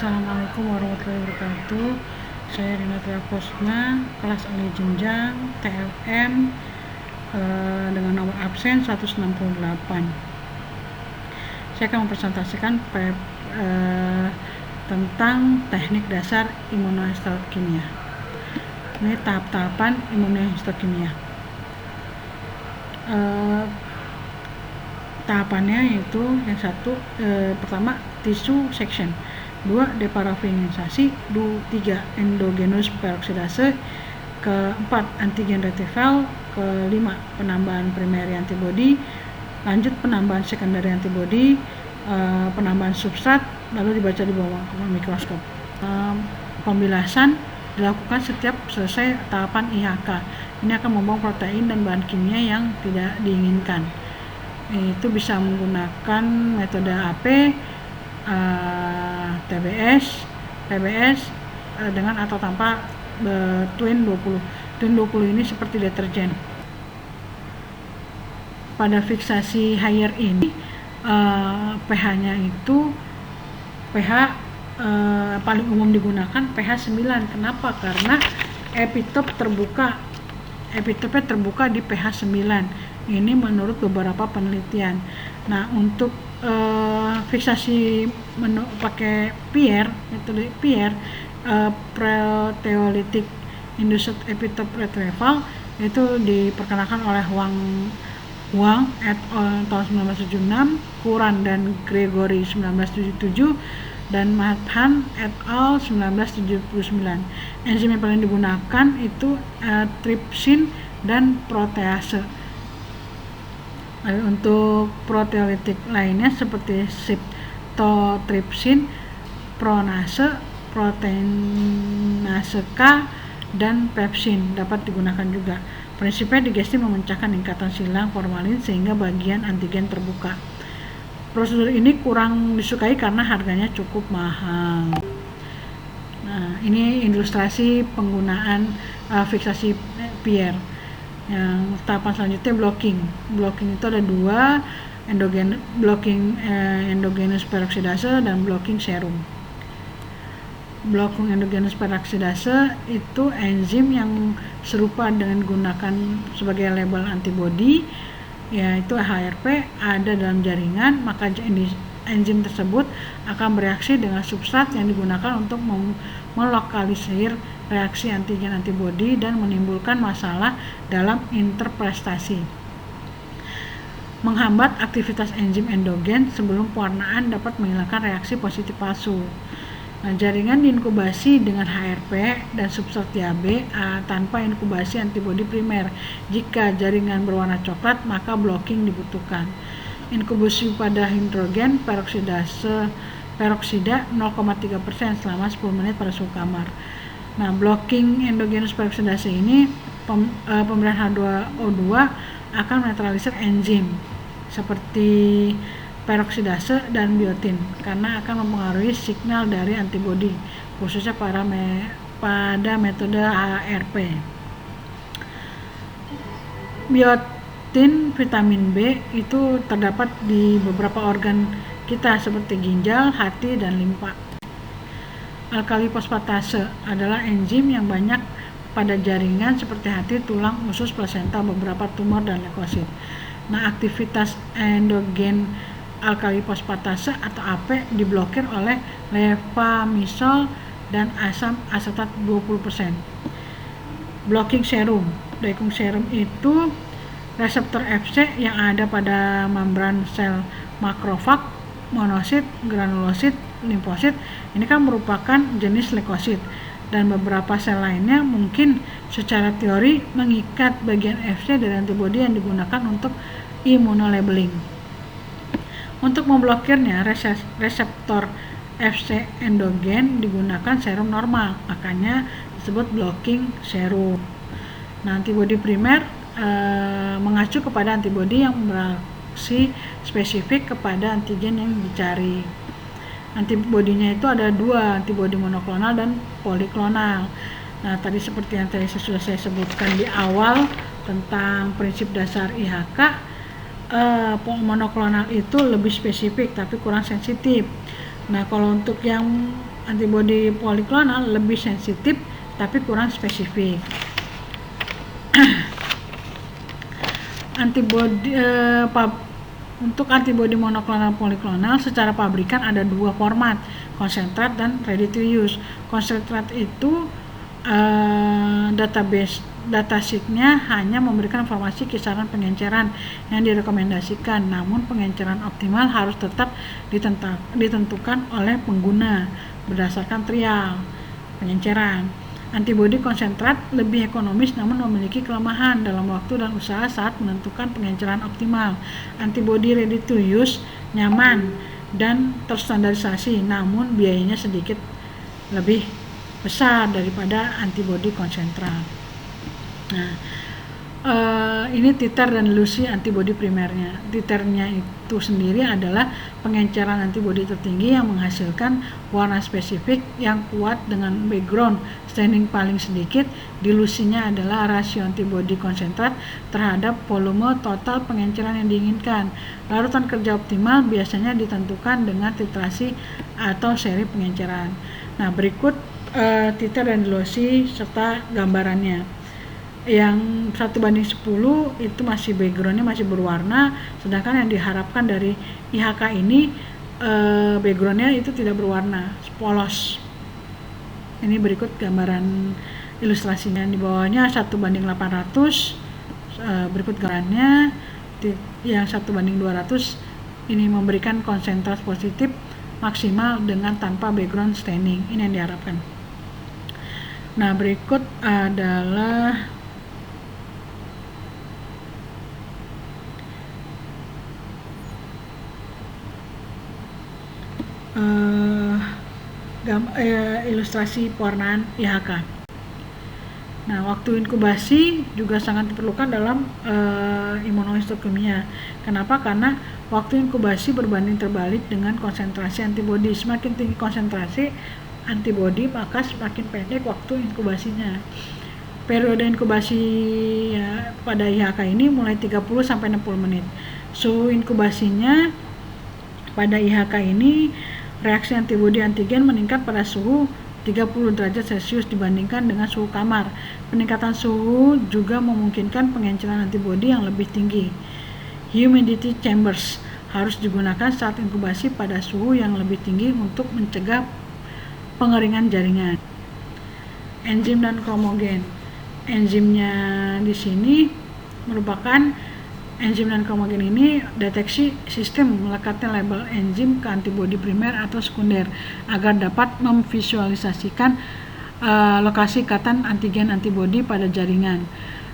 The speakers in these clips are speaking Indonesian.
Assalamualaikum warahmatullahi wabarakatuh. Saya Rina Triakosma, kelas alih jenjang TLM dengan nomor absen 168. Saya akan mempresentasikan tentang teknik dasar imunohistokimia. Ini tahap-tahapan imunohistokimia. Tahapannya yaitu yang satu, pertama tisu section, 2 deparafinisasi, 3 endogenous peroksidase, keempat antigen retrieval, kelima penambahan primary antibody, lanjut penambahan secondary antibody, penambahan substrat, lalu dibaca di bawah mikroskop. Pembilasan dilakukan setiap selesai tahapan IHK. Ini akan membuang protein dan bahan kimia yang tidak diinginkan. Itu bisa menggunakan metode AP, TBS, PBS dengan atau tanpa Twin 20. Twin 20 ini seperti deterjen. Pada fiksasi higher ini pH-nya itu pH paling umum digunakan pH 9. Kenapa? Karena epitopnya terbuka di pH 9. Ini menurut beberapa penelitian. Nah, untuk fiksasi pakai Pierre, metode Pierre, proteolytic induced epitope retrieval, itu diperkenalkan oleh Huang et al. Tahun 1976, Kuran dan Gregory 1977, dan Madhan et al. 1979. Enzim yang paling digunakan itu tripsin dan protease. Untuk proteolitik lainnya seperti sitotripsin, pronase, proteinase K, dan pepsin dapat digunakan juga. Prinsipnya digesti memecahkan ikatan silang formalin sehingga bagian antigen terbuka. Prosedur ini kurang disukai karena harganya cukup mahal. Nah, ini ilustrasi penggunaan fiksasi Pierre. Yang tahapan selanjutnya blocking itu ada 2, endogenous peroksidase dan blocking serum. Blocking endogenous peroksidase itu enzim yang serupa dengan gunakan sebagai label antibody, yaitu HRP, ada dalam jaringan, maka enzim tersebut akan bereaksi dengan substrat yang digunakan untuk melokalisir reaksi antigen antibody dan menimbulkan masalah dalam interpretasi. Menghambat aktivitas enzim endogen sebelum pewarnaan dapat menghilangkan reaksi positif palsu. Nah, jaringan diinkubasi dengan HRP dan substrat TAB tanpa inkubasi antibody primer. Jika jaringan berwarna coklat, maka blocking dibutuhkan. Inkubasi pada hidrogen peroksida 0,3% selama 10 menit pada suhu kamar. Nah, blocking endogenous peroksidase ini pemberian H2O2 akan menetralisir enzim seperti peroksidase dan biotin karena akan mempengaruhi signal dari antibody, khususnya pada metode HRP. Biotin vitamin B itu terdapat di beberapa organ kita seperti ginjal, hati, dan limpa. Alkali fosfatase adalah enzim yang banyak pada jaringan seperti hati, tulang, usus, plasenta, beberapa tumor, dan leukosit. Nah, aktivitas endogen alkali fosfatase atau AP diblokir oleh levamisol dan asam asetat 20%. Blocking serum. Blocking serum itu reseptor Fc yang ada pada membran sel makrofag, monosit, granulosit, limfosit. Ini kan merupakan jenis leukosit, dan beberapa sel lainnya mungkin secara teori mengikat bagian Fc dari antibodi yang digunakan untuk immunolabeling. Untuk memblokirnya, reseptor Fc endogen digunakan serum normal, makanya disebut blocking serum. Nah, antibodi primer mengacu kepada antibodi yang bereaksi spesifik kepada antigen yang dicari. Antibodinya itu ada 2, antibodi monoklonal dan poliklonal. Nah, tadi seperti yang sudah saya sebutkan di awal tentang prinsip dasar IHK, monoklonal itu lebih spesifik tapi kurang sensitif. Nah, kalau untuk yang Antibodi poliklonal lebih sensitif tapi kurang spesifik. Untuk antibodi monoklonal poliklonal secara pabrikan ada dua format, konsentrat dan ready to use. Konsentrat itu datasheetnya hanya memberikan informasi kisaran pengenceran yang direkomendasikan, namun pengenceran optimal harus tetap ditentukan oleh pengguna berdasarkan trial pengenceran. Antibodi konsentrat lebih ekonomis namun memiliki kelemahan dalam waktu dan usaha saat menentukan pengenceran optimal. Antibodi ready to use nyaman dan terstandarisasi, namun biayanya sedikit lebih besar daripada antibodi konsentrat. Nah, ini titer dan dilusi antibodi primernya. Titernya itu sendiri adalah pengenceran antibodi tertinggi yang menghasilkan warna spesifik yang kuat dengan background staining paling sedikit. Dilusinya adalah rasio antibodi konsentrat terhadap volume total pengenceran yang diinginkan. Larutan kerja optimal biasanya ditentukan dengan titrasi atau seri pengenceran. Nah, berikut titer dan dilusi serta gambarannya. Yang 1:10 itu masih backgroundnya masih berwarna, sedangkan yang diharapkan dari IHK ini backgroundnya itu tidak berwarna, polos. Ini berikut gambaran ilustrasinya. Di bawahnya 1:800, berikut gambarannya. Yang 1:200 ini memberikan konsentrat positif maksimal dengan tanpa background staining. Ini yang diharapkan. Nah, berikut adalah ilustrasi pewarnaan IHK. Nah, waktu inkubasi juga sangat diperlukan dalam imunohistokimia. Kenapa? Karena waktu inkubasi berbanding terbalik dengan konsentrasi antibodi. Semakin tinggi konsentrasi antibodi, maka semakin pendek waktu inkubasinya. Periode inkubasi pada IHK ini mulai 30-60 menit. Suhu inkubasinya pada IHK ini, reaksi antibodi antigen meningkat pada suhu 30 derajat Celcius dibandingkan dengan suhu kamar. Peningkatan suhu juga memungkinkan pengenceran antibodi yang lebih tinggi. Humidity chambers harus digunakan saat inkubasi pada suhu yang lebih tinggi untuk mencegah pengeringan jaringan. Enzim dan kromogen. Enzimnya di sini merupakan enzim dan kromogen ini deteksi sistem melekatnya label enzim ke antibodi primer atau sekunder agar dapat memvisualisasikan lokasi ikatan antigen antibodi pada jaringan.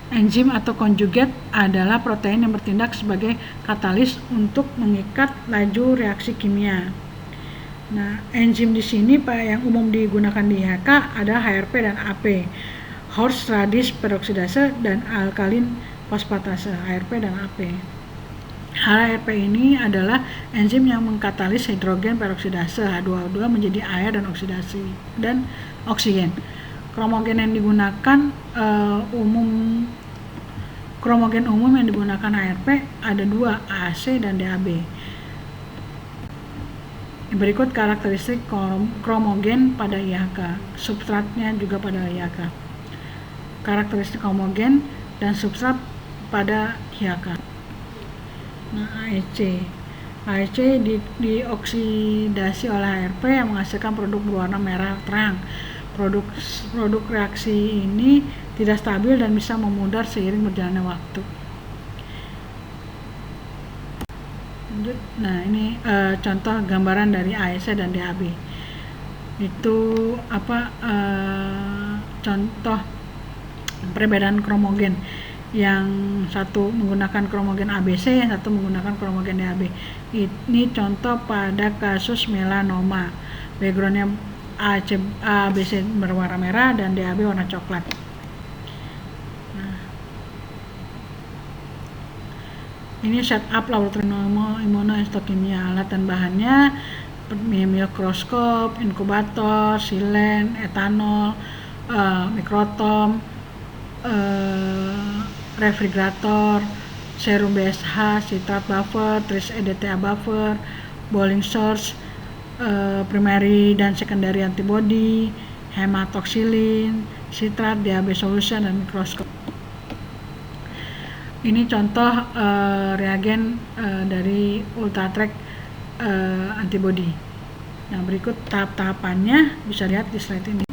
Enzim atau konjugat adalah protein yang bertindak sebagai katalis untuk mengikat laju reaksi kimia. Nah, enzim di sini yang umum digunakan di IHK adalah HRP dan AP, horseradish peroksidase dan alkalin fosfatase, HRP dan AP. HRP ini adalah enzim yang mengkatalis hidrogen peroksidase H2O2 menjadi air dan oksigen. Kromogen yang digunakan kromogen umum yang digunakan HRP ada dua, AAC dan DAB. Berikut karakteristik kromogen pada IHK, substratnya juga pada IHK. Karakteristik kromogen dan substrat pada IHK. Nah, AEC dioksidasi oleh HRP yang menghasilkan produk berwarna merah terang. Produk reaksi ini tidak stabil dan bisa memudar seiring berjalannya waktu. Nah, ini contoh gambaran dari AEC dan DAB. Itu contoh perbedaan kromogen. Yang satu menggunakan kromogen ABC, yang satu menggunakan kromogen DAB. Ini contoh pada kasus melanoma. Backgroundnya ABC berwarna merah dan DAB warna coklat. Ini setup laboratorium imunohistokimia. Alat dan bahannya mikroskop, inkubator, silen, etanol, mikrotom, refrigerator, serum BSH, citrat buffer, tris EDTA buffer, boiling source, primary dan secondary antibody, hematoxylin, citrat, diabetes solution, dan mikroskop. Ini contoh reagen dari Ultratrack antibody. Nah, berikut tahap-tahapannya bisa lihat di slide ini.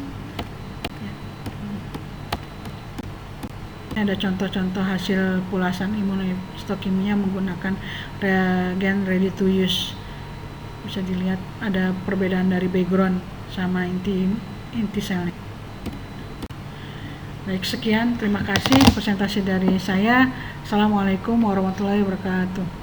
Ini ada contoh-contoh hasil pulasan imunohistokimia menggunakan reagen ready to use. Bisa dilihat ada perbedaan dari background sama inti selnya. Baik, sekian, terima kasih presentasi dari saya. Assalamualaikum warahmatullahi wabarakatuh.